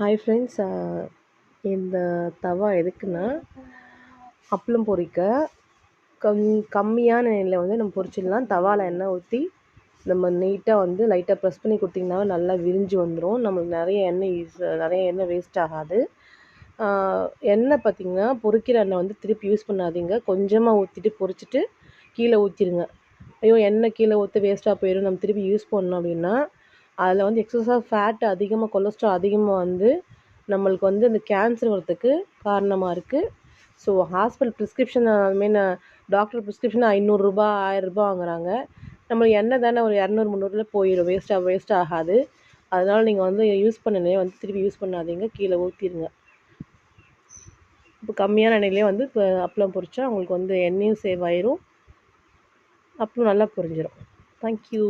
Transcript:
Hi friends. இந்த தவா எதுக்குன்னா, அப்பளம் பொரிக்க கம்மியான எண்ணெயில் வந்து நம்ம பொரிச்சிடலாம். தவாவில் எண்ணெய் ஊற்றி நம்ம நீட்டாக வந்து லைட்டாக ப்ரெஸ் பண்ணி கொடுத்திங்கனாவே நல்லா விரிஞ்சு வந்துடும். நம்மளுக்கு நிறைய எண்ணெய் வேஸ்ட் ஆகாது. எண்ணெய் பார்த்திங்கன்னா, பொரிக்கிற எண்ணெய் வந்து திருப்பி யூஸ் பண்ணாதீங்க. கொஞ்சமாக ஊற்றிட்டு பொரிச்சிட்டு கீழே ஊற்றிடுங்க. ஐயோ எண்ணெய் கீழே ஊற்ற வேஸ்ட்டாக போயிடும், நம்ம திருப்பி யூஸ் பண்ணோம் அப்படின்னா அதில் வந்து எக்ஸஸாக ஃபேட் அதிகமாக, கொலஸ்ட்ரால் அதிகமாக வந்து நம்மளுக்கு வந்து இந்த கேன்சர் வரத்துக்கு காரணமாக இருக்குது. So hospital prescription doctor prescription ரூ. 500 1000 வாங்குறாங்க. நம்மளுக்கு எண்ணெய் தானே ஒரு 200 300 போயிடும், வேஸ்ட் ஆகாது. அதனால் நீங்கள் வந்து யூஸ் பண்ணனே வந்து திருப்பி யூஸ் பண்ணாதீங்க, கீழே ஊற்றிடுங்க. இப்போ கம்மியான எண்ணெயிலே வந்து இப்போ அப்பளம் பொரிச்சா உங்களுக்கு வந்து எண்ணெயும் சேவ் ஆயிரும், அப்பளம் நல்லா பொரிஞ்சிடும். தேங்க்யூ.